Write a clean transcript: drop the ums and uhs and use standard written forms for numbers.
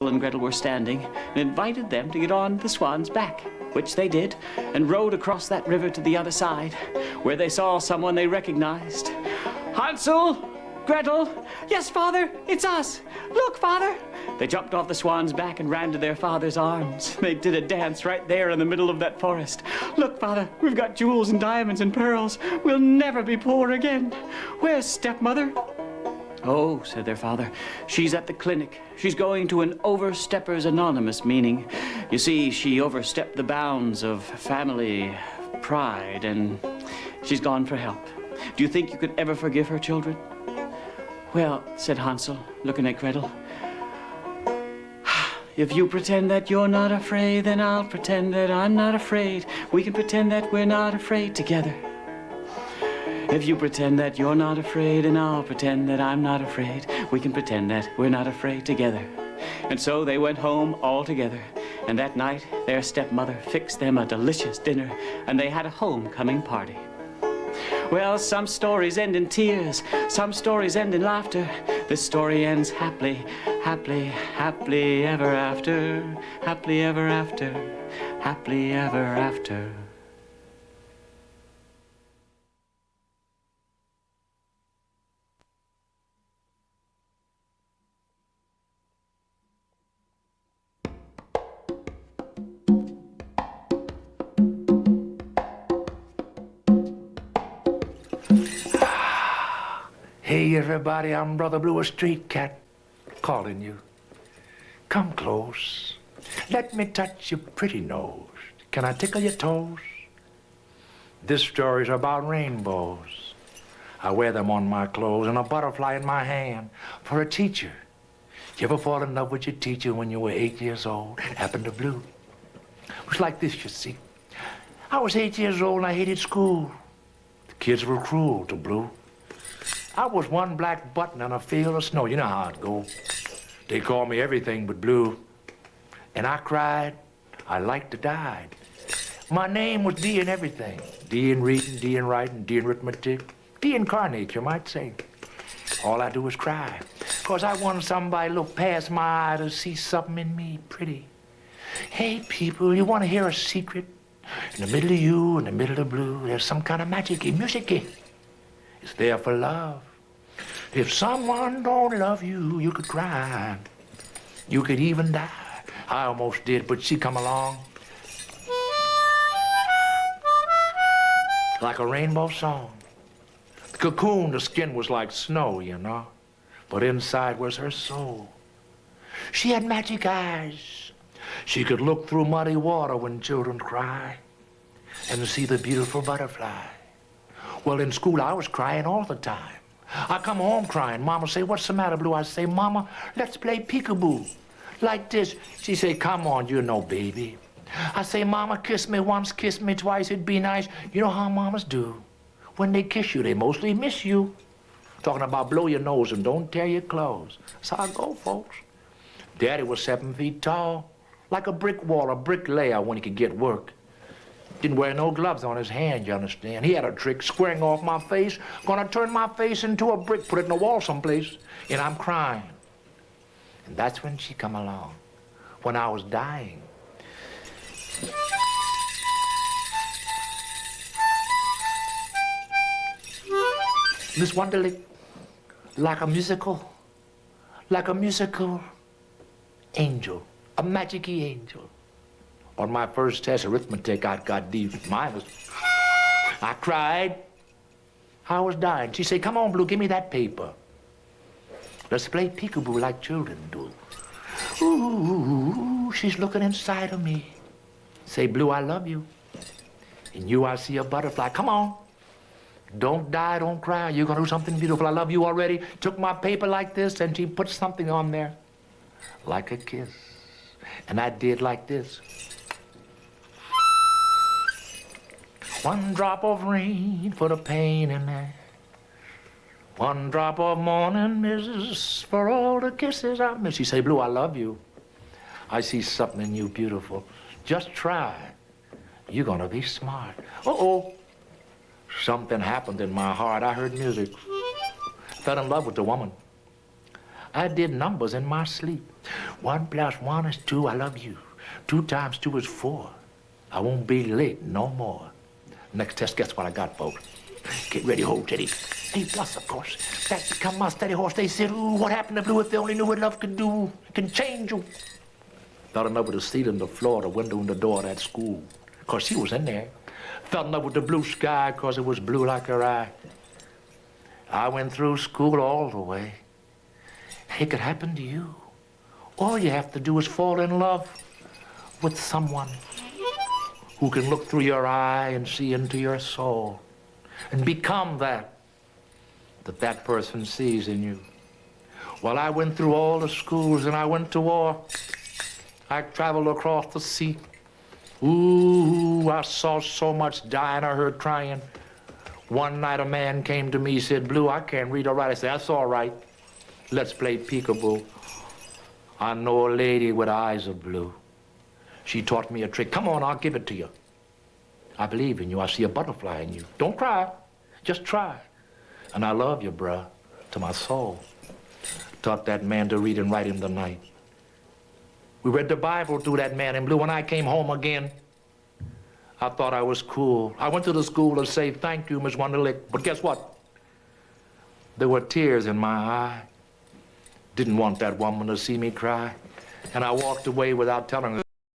and Gretel were standing and invited them to get on the swan's back, which they did, and rowed across that river to the other side, where they saw someone they recognized. Hansel! Gretel! Yes, Father, it's us! Look, Father! They jumped off the swan's back and ran to their father's arms. They did a dance right there in the middle of that forest. Look, Father, we've got jewels and diamonds and pearls. We'll never be poor again. Where's stepmother? Oh, said their father, she's at the clinic. She's going to an Oversteppers Anonymous meeting. You see, she overstepped the bounds of family pride, and she's gone for help. Do you think you could ever forgive her, children? Well, said Hansel, looking at Gretel, if you pretend that you're not afraid, then I'll pretend that I'm not afraid. We can pretend that we're not afraid together. If you pretend that you're not afraid, and I'll pretend that I'm not afraid, we can pretend that we're not afraid together. And so they went home all together. And that night, their stepmother fixed them a delicious dinner, and they had a homecoming party. Well, some stories end in tears, some stories end in laughter. This story ends happily, happily, happily ever after, happily ever after, happily ever after. Hey everybody, I'm Brother Blue, a street cat, calling you. Come close, let me touch your pretty nose. Can I tickle your toes? This story's about rainbows. I wear them on my clothes and a butterfly in my hand for a teacher. You ever fall in love with your teacher when you were 8 years old? Happened to Blue. It was like this, you see. I was 8 years old and I hated school. The kids were cruel to Blue. I was one black button on a field of snow. You know how it goes. They called me everything but Blue. And I cried. I like to die. My name was D in everything. D in reading, D in writing, D in arithmetic, D incarnate, you might say. All I do is cry. 'Cause I want somebody to look past my eye to see something in me pretty. Hey, people, you want to hear a secret? In the middle of you, in the middle of Blue, there's some kind of magic-y, music-y. It's there for love. If someone don't love you, you could cry. You could even die. I almost did, but she come along. Like a rainbow song. The cocoon, the skin was like snow, you know. But inside was her soul. She had magic eyes. She could look through muddy water when children cry and see the beautiful butterfly. Well, in school, I was crying all the time. I come home crying. Mama say, what's the matter, Blue? I say, Mama, let's play peekaboo. Like this. She say, come on, you know, baby. I say, Mama, kiss me once, kiss me twice, it'd be nice. You know how mamas do. When they kiss you, they mostly miss you. Talking about blow your nose and don't tear your clothes. That's how I go, folks. Daddy was 7 feet tall, like a brick wall, a bricklayer when he could get work. Didn't wear no gloves on his hand, you understand. He had a trick squaring off my face, gonna turn my face into a brick, put it in the wall someplace, and I'm crying. And that's when she come along, when I was dying. Miss Wunderlich, like a musical angel, a magic-y angel. On my first test, arithmetic, I got D minus. I cried. I was dying. She said, come on, Blue, give me that paper. Let's play peekaboo like children do. Ooh, she's looking inside of me. Say, Blue, I love you. In you, I see a butterfly. Come on. Don't die, don't cry. You're gonna do something beautiful. I love you already. Took my paper like this, and she put something on there. Like a kiss. And I did like this. One drop of rain for the pain in there. One drop of morning misses for all the kisses I miss. She say, Blue, I love you. I see something in you beautiful. Just try. You're gonna be smart. Uh-oh. Something happened in my heart. I heard music. Fell in love with the woman. I did numbers in my sleep. 1 + 1 is 2, I love you. 2 × 2 is 4. I won't be late no more. Next test, guess what I got, folks? Get ready, hold steady. A+, of course. That become my steady horse. They said, ooh, what happened to Blue if they only knew what love could do? It can change you. Fell in love with the seat and the floor, the window and the door of that school. Because she was in there. Fell in love with the blue sky because it was blue like her eye. I went through school all the way. It could happen to you. All you have to do is fall in love with someone who can look through your eye and see into your soul and become that person sees in you. Well, I went through all the schools and I went to war. I traveled across the sea. Ooh, I saw so much dying, I heard crying. One night a man came to me, he said, Blue, I can't read or write. I said, that's all right. Let's play peekaboo. I know a lady with eyes of blue. She taught me a trick. Come on, I'll give it to you. I believe in you. I see a butterfly in you. Don't cry. Just try. And I love you, bruh, to my soul. Taught that man to read and write in the night. We read the Bible through that man in blue. When I came home again, I thought I was cool. I went to the school to say, thank you, Miss Wunderlich. But guess what? There were tears in my eye. Didn't want that woman to see me cry. And I walked away without telling her.